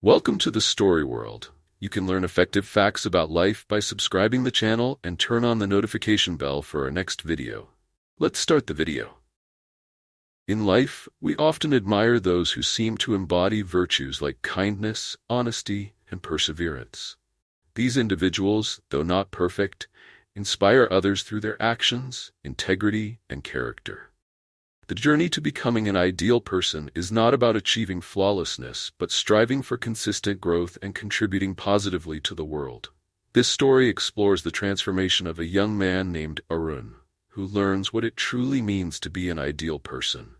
Welcome to the story world. You can learn effective facts about life by subscribing the channel and turn on the notification bell for our next video. Let's start the video. In life, we often admire those who seem to embody virtues like kindness, honesty, and perseverance. These individuals, though not perfect, inspire others through their actions, integrity, and character. The journey to becoming an ideal person is not about achieving flawlessness, but striving for consistent growth and contributing positively to the world. This story explores the transformation of a young man named Arun, who learns what it truly means to be an ideal person.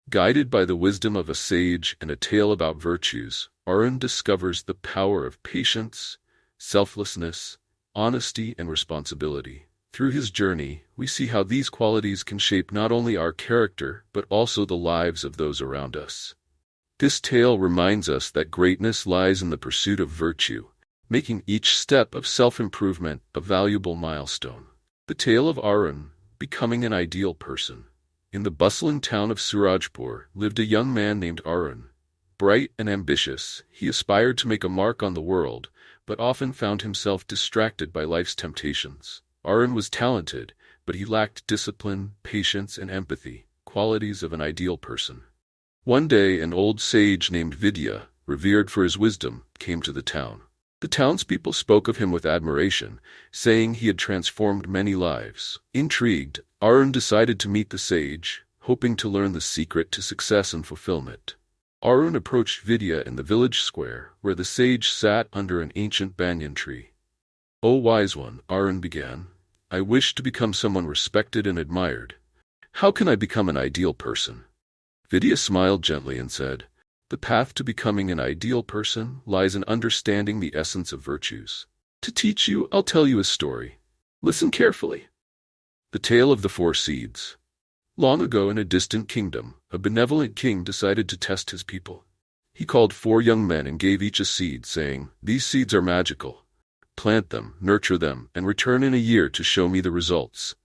Guided by the wisdom of a sage and a tale about virtues, Arun discovers the power of patience, selflessness, honesty, and responsibility. Through his journey, we see how these qualities can shape not only our character, but also the lives of those around us. This tale reminds us that greatness lies in the pursuit of virtue, making each step of self-improvement a valuable milestone. The tale of Arun, becoming an ideal person. In the bustling town of Surajpur lived a young man named Arun. Bright and ambitious, he aspired to make a mark on the world, but often found himself distracted by life's temptations. Arun was talented, but he lacked discipline, patience, and empathy, qualities of an ideal person. One day, an old sage named Vidhya, revered for his wisdom, came to the town. The townspeople spoke of him with admiration, saying he had transformed many lives. Intrigued, Arun decided to meet the sage, hoping to learn the secret to success and fulfillment. Arun approached Vidhya in the village square, where the sage sat under an ancient banyan tree. "O wise one," Arun began, "I wish to become someone respected and admired. How can I become an ideal person?" Vidya smiled gently and said, "The path to becoming an ideal person lies in understanding the essence of virtues. To teach you, I'll tell you a story. Listen carefully." The tale of the four seeds. Long ago in a distant kingdom, a benevolent king decided to test his people. He called 4 young men and gave each a seed, saying, "These seeds are magical. Plant them, nurture them, and return in a year to show me the results.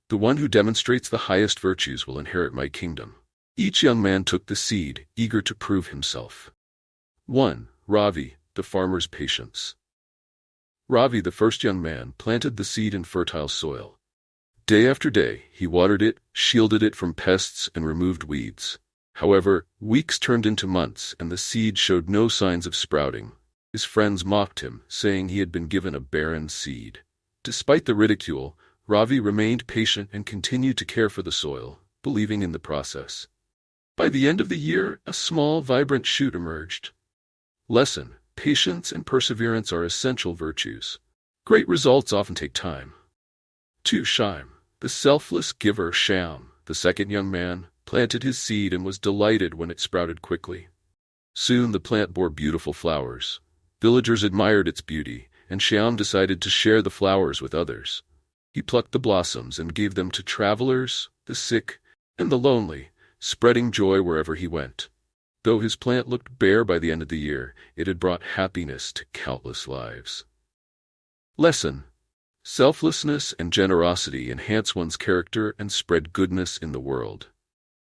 The one who demonstrates the highest virtues will inherit my kingdom." Each young man took the seed, eager to prove himself. 1. Ravi, the farmer's patience. Ravi, the first young man, planted the seed in fertile soil. Day after day, he watered it, shielded it from pests, and removed weeds. However, weeks turned into months, and the seed showed no signs of sprouting. His friends mocked him, saying he had been given a barren seed. Despite the ridicule, Ravi remained patient and continued to care for the soil, believing in the process. By the end of the year, a small, vibrant shoot emerged. Lesson: patience and perseverance are essential virtues. Great results often take time. 2. Shyam, the selfless giver. Shyam, the second young man, planted his seed and was delighted when it sprouted quickly. Soon the plant bore beautiful flowers. Villagers admired its beauty, and Shyam decided to share the flowers with others. He plucked the blossoms and gave them to travelers, the sick, and the lonely, spreading joy wherever he went. Though his plant looked bare by the end of the year, it had brought happiness to countless lives. Lesson: selflessness and generosity enhance one's character and spread goodness in the world.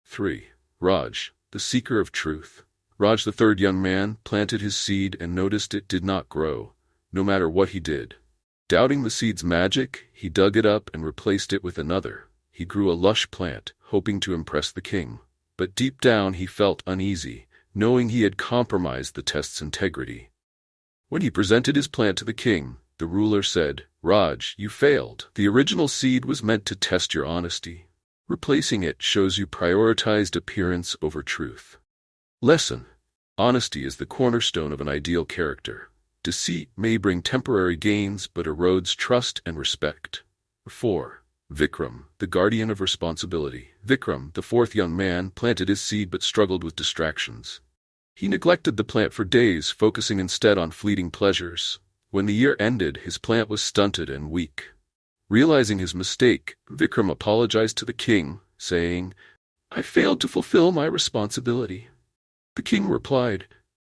3. Raj, the seeker of truth. Raj, the third young man, planted his seed and noticed it did not grow, no matter what he did. Doubting the seed's magic, he dug it up and replaced it with another. He grew a lush plant, hoping to impress the king. But deep down he felt uneasy, knowing he had compromised the test's integrity. When he presented his plant to the king, the ruler said, "Raj, you failed. The original seed was meant to test your honesty. Replacing it shows you prioritized appearance over truth." Lesson: honesty is the cornerstone of an ideal character. Deceit may bring temporary gains but erodes trust and respect. 4. Vikram, the guardian of responsibility. Vikram, the fourth young man, planted his seed but struggled with distractions. He neglected the plant for days, focusing instead on fleeting pleasures. When the year ended, his plant was stunted and weak. Realizing his mistake, Vikram apologized to the king, saying, "I failed to fulfill my responsibility." The king replied,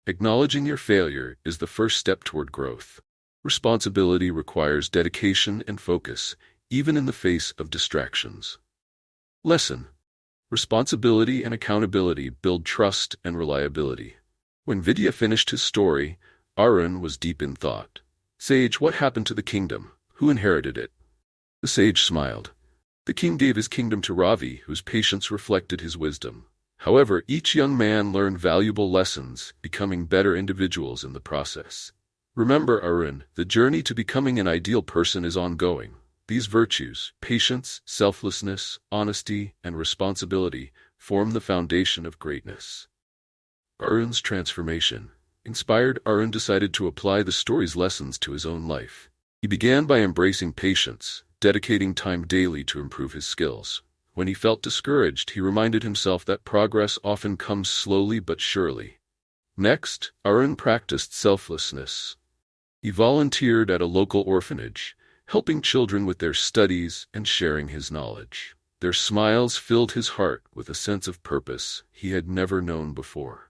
"Acknowledging your failure is the first step toward growth. Responsibility requires dedication and focus, even in the face of distractions." Lesson: responsibility and accountability build trust and reliability. When Vidhya finished his story, Arun was deep in thought. "Sage, what happened to the kingdom? Who inherited it?" The sage smiled. "The king gave his kingdom to Ravi, whose patience reflected his wisdom. However, each young man learned valuable lessons, becoming better individuals in the process. Remember, Arun, the journey to becoming an ideal person is ongoing. These virtues, patience, selflessness, honesty, and responsibility, form the foundation of greatness." Arun's transformation. Inspired, Arun decided to apply the story's lessons to his own life. He began by embracing patience, dedicating time daily to improve his skills. When he felt discouraged, he reminded himself that progress often comes slowly but surely. Next, Arun practiced selflessness. He volunteered at a local orphanage, helping children with their studies and sharing his knowledge. Their smiles filled his heart with a sense of purpose he had never known before.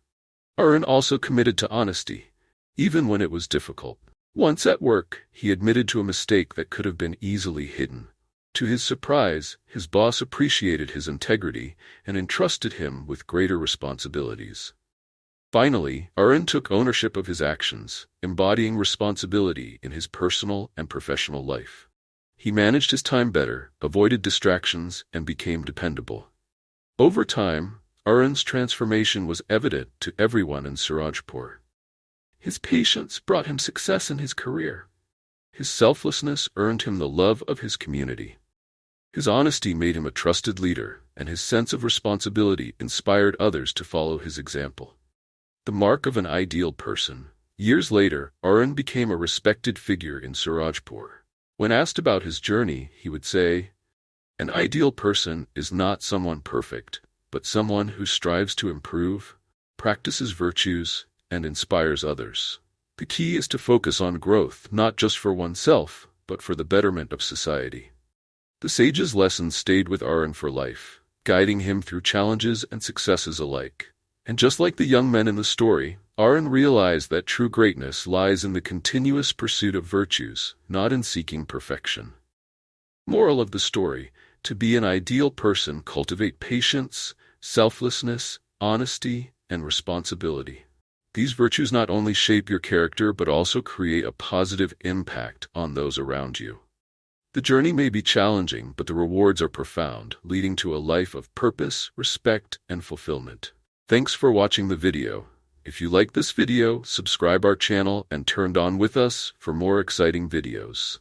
Arun also committed to honesty, even when it was difficult. Once at work, he admitted to a mistake that could have been easily hidden. To his surprise, his boss appreciated his integrity and entrusted him with greater responsibilities. Finally, Arun took ownership of his actions, embodying responsibility in his personal and professional life. He managed his time better, avoided distractions, and became dependable. Over time, Arun's transformation was evident to everyone in Surajpur. His patience brought him success in his career. His selflessness earned him the love of his community. His honesty made him a trusted leader, and his sense of responsibility inspired others to follow his example. The mark of an ideal person. Years later, Arun became a respected figure in Surajpur. When asked about his journey, he would say, "An ideal person is not someone perfect, but someone who strives to improve, practices virtues, and inspires others." The key is to focus on growth, not just for oneself, but for the betterment of society. The sage's lessons stayed with Arun for life, guiding him through challenges and successes alike. And just like the young men in the story, Arun realized that true greatness lies in the continuous pursuit of virtues, not in seeking perfection. Moral of the story: to be an ideal person, cultivate patience, selflessness, honesty, and responsibility. These virtues not only shape your character but also create a positive impact on those around you. The journey may be challenging, but the rewards are profound, leading to a life of purpose, respect, and fulfillment. Thanks for watching the video. If you like this video, subscribe our channel and turn on with us for more exciting videos.